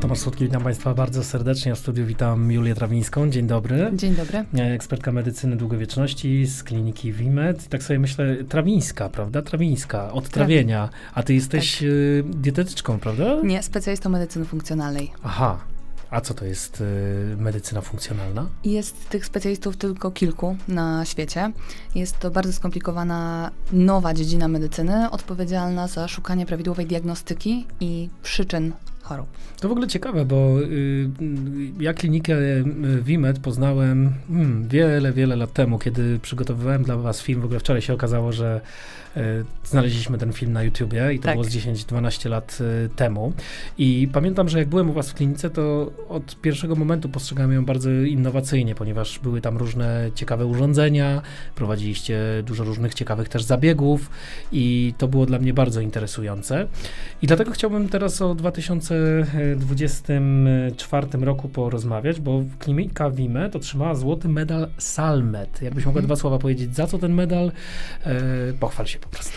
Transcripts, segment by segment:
Tomasz Słodki, witam Państwa bardzo serdecznie. W studiu witam Julię Trawińską. Dzień dobry. Dzień dobry. Ekspertka medycyny długowieczności z kliniki WIMED. Tak sobie myślę, Trawińska, prawda? Trawińska, od trawienia. A ty jesteś dietetyczką, prawda? Nie, specjalistą medycyny funkcjonalnej. Aha. A co to jest medycyna funkcjonalna? Jest tych specjalistów tylko kilku na świecie. Jest to bardzo skomplikowana, nowa dziedzina medycyny, odpowiedzialna za szukanie prawidłowej diagnostyki i przyczyn chorób. To w ogóle ciekawe, bo ja klinikę WIMED poznałem wiele lat temu, kiedy przygotowywałem dla was film. W ogóle wczoraj się okazało, że znaleźliśmy ten film na YouTubie i to było z 10-12 lat temu. I pamiętam, że jak byłem u was w klinice, to od pierwszego momentu postrzegałem ją bardzo innowacyjnie, ponieważ były tam różne ciekawe urządzenia, prowadziliście dużo różnych ciekawych też zabiegów i to było dla mnie bardzo interesujące. I dlatego chciałbym teraz o 2024 roku porozmawiać, bo klinika WIMED otrzymała złoty medal SALMED. Jakbyś mogła dwa słowa powiedzieć, za co ten medal? Pochwal się po prostu.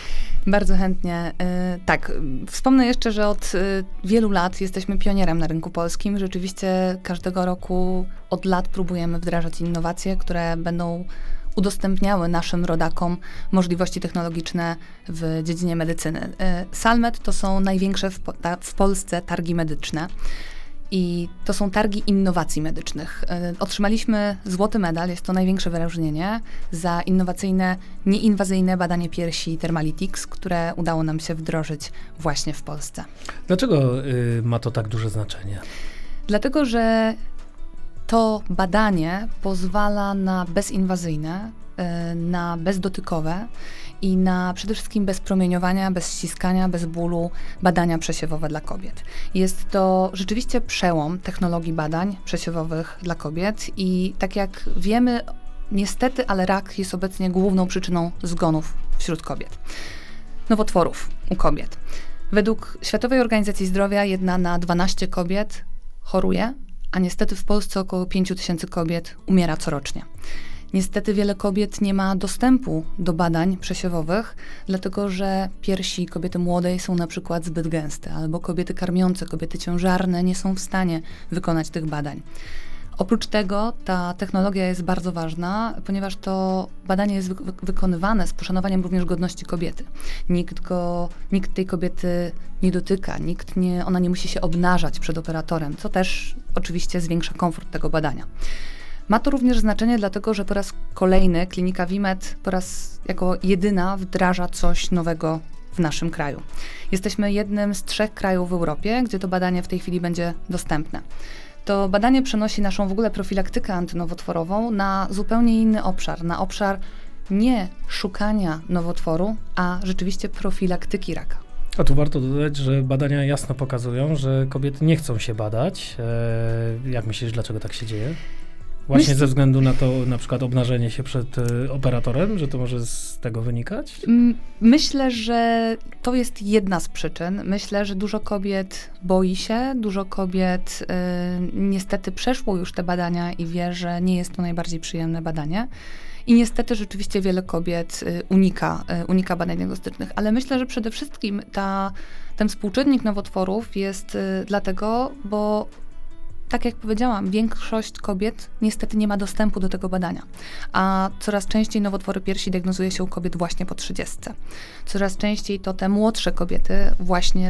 Bardzo chętnie. Tak, wspomnę jeszcze, że od wielu lat jesteśmy pionierem na rynku polskim. Rzeczywiście każdego roku od lat próbujemy wdrażać innowacje, które będą udostępniały naszym rodakom możliwości technologiczne w dziedzinie medycyny. SALMED to są największe w Polsce targi medyczne. I to są targi innowacji medycznych. Otrzymaliśmy złoty medal, jest to największe wyróżnienie za innowacyjne, nieinwazyjne badanie piersi Thermalytics, które udało nam się wdrożyć właśnie w Polsce. Dlaczego ma to tak duże znaczenie? Dlatego, że to badanie pozwala na bezinwazyjne, na bezdotykowe i na przede wszystkim bez promieniowania, bez ściskania, bez bólu badania przesiewowe dla kobiet. Jest to rzeczywiście przełom technologii badań przesiewowych dla kobiet i tak jak wiemy, niestety, ale rak jest obecnie główną przyczyną zgonów wśród kobiet. Nowotworów u kobiet. Według Światowej Organizacji Zdrowia 1 na 12 kobiet choruje, a niestety w Polsce około 5000 kobiet umiera corocznie. Niestety wiele kobiet nie ma dostępu do badań przesiewowych, dlatego że piersi kobiety młodej są na przykład zbyt gęste, albo kobiety karmiące, kobiety ciężarne nie są w stanie wykonać tych badań. Oprócz tego ta technologia jest bardzo ważna, ponieważ to badanie jest wykonywane z poszanowaniem również godności kobiety. Nikt tej kobiety nie dotyka, ona nie musi się obnażać przed operatorem, co też oczywiście zwiększa komfort tego badania. Ma to również znaczenie dlatego, że po raz kolejny klinika WIMED jako jedyna wdraża coś nowego w naszym kraju. Jesteśmy jednym z 3 krajów w Europie, gdzie to badanie w tej chwili będzie dostępne. To badanie przenosi naszą w ogóle profilaktykę antynowotworową na zupełnie inny obszar, na obszar nie szukania nowotworu, a rzeczywiście profilaktyki raka. A tu warto dodać, że badania jasno pokazują, że kobiety nie chcą się badać. Jak myślisz, dlaczego tak się dzieje? Właśnie ze względu na to, na przykład obnażenie się przed operatorem, że to może z tego wynikać? Myślę, że to jest jedna z przyczyn. Myślę, że dużo kobiet boi się, dużo kobiet niestety przeszło już te badania i wie, że nie jest to najbardziej przyjemne badanie. I niestety rzeczywiście wiele kobiet unika badań diagnostycznych. Ale myślę, że przede wszystkim ten współczynnik nowotworów jest dlatego, bo tak jak powiedziałam, większość kobiet niestety nie ma dostępu do tego badania, a coraz częściej nowotwory piersi diagnozuje się u kobiet właśnie po 30. Coraz częściej to te młodsze kobiety właśnie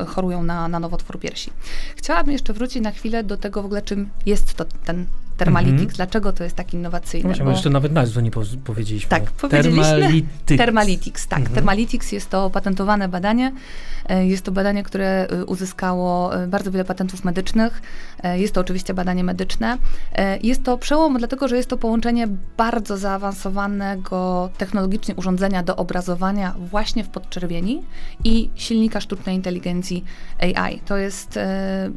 chorują na nowotwór piersi. Chciałabym jeszcze wrócić na chwilę do tego w ogóle, czym jest to ten Thermalytics, dlaczego to jest tak innowacyjne. Właśnie, jeszcze nawet nazwy nie powiedzieliśmy. Tak, powiedzieliśmy. Thermalytics, tak. Thermalytics jest to patentowane badanie. Jest to badanie, które uzyskało bardzo wiele patentów medycznych. Jest to oczywiście badanie medyczne. Jest to przełom, dlatego że jest to połączenie bardzo zaawansowanego technologicznie urządzenia do obrazowania właśnie w podczerwieni i silnika sztucznej inteligencji AI. To jest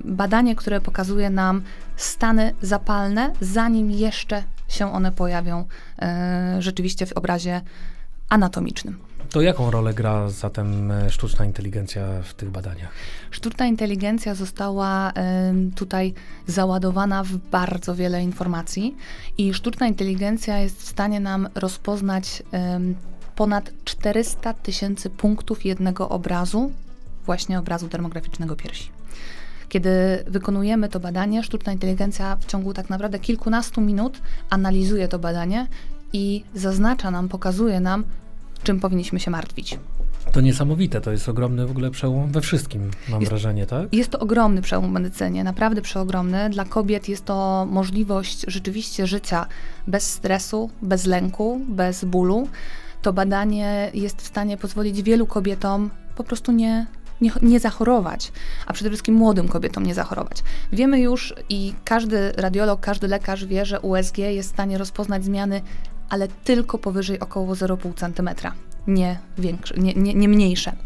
badanie, które pokazuje nam stany zapalne, zanim jeszcze się one pojawią rzeczywiście w obrazie anatomicznym. To jaką rolę gra zatem sztuczna inteligencja w tych badaniach? Sztuczna inteligencja została tutaj załadowana w bardzo wiele informacji i sztuczna inteligencja jest w stanie nam rozpoznać ponad 400 000 punktów jednego obrazu, właśnie obrazu termograficznego piersi. Kiedy wykonujemy to badanie, sztuczna inteligencja w ciągu tak naprawdę kilkunastu minut analizuje to badanie i zaznacza nam, pokazuje nam, czym powinniśmy się martwić. To niesamowite, to jest ogromny w ogóle przełom we wszystkim, mam wrażenie, tak? Jest to ogromny przełom w medycynie, naprawdę przeogromny. Dla kobiet jest to możliwość rzeczywiście życia bez stresu, bez lęku, bez bólu. To badanie jest w stanie pozwolić wielu kobietom po prostu nie zachorować, a przede wszystkim młodym kobietom nie zachorować. Wiemy już i każdy radiolog, każdy lekarz wie, że USG jest w stanie rozpoznać zmiany, ale tylko powyżej około 0,5 cm, nie większe, nie mniejsze.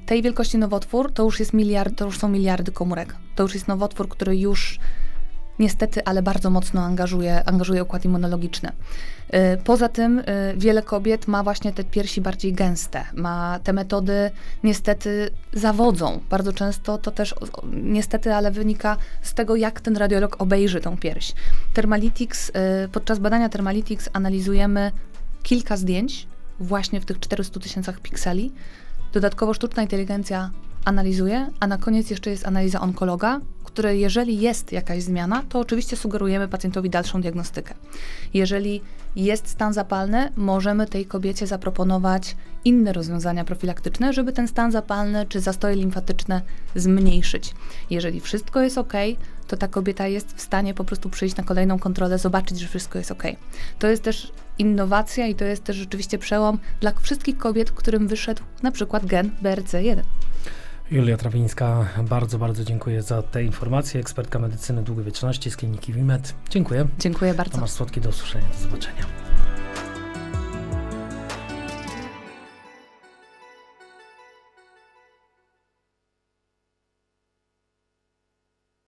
Tej wielkości nowotwór to już są miliardy komórek. To już jest nowotwór, który już niestety, ale bardzo mocno angażuje układ immunologiczny. Poza tym wiele kobiet ma właśnie te piersi bardziej gęste. Te metody niestety zawodzą. Bardzo często to też niestety, ale wynika z tego, jak ten radiolog obejrzy tą pierś. Podczas badania Thermalytics analizujemy kilka zdjęć właśnie w tych 400 000 pikseli. Dodatkowo sztuczna inteligencja analizuje, a na koniec jeszcze jest analiza onkologa, który jeżeli jest jakaś zmiana, to oczywiście sugerujemy pacjentowi dalszą diagnostykę. Jeżeli jest stan zapalny, możemy tej kobiecie zaproponować inne rozwiązania profilaktyczne, żeby ten stan zapalny czy zastoje limfatyczne zmniejszyć. Jeżeli wszystko jest ok, to ta kobieta jest w stanie po prostu przyjść na kolejną kontrolę, zobaczyć, że wszystko jest ok. To jest też innowacja i to jest też rzeczywiście przełom dla wszystkich kobiet, którym wyszedł na przykład gen BRCA1. Julia Trawińska, bardzo, bardzo dziękuję za te informacje. Ekspertka medycyny długowieczności z kliniki WIMED. Dziękuję. Dziękuję bardzo. Tomasz Słodki, do usłyszenia, do zobaczenia.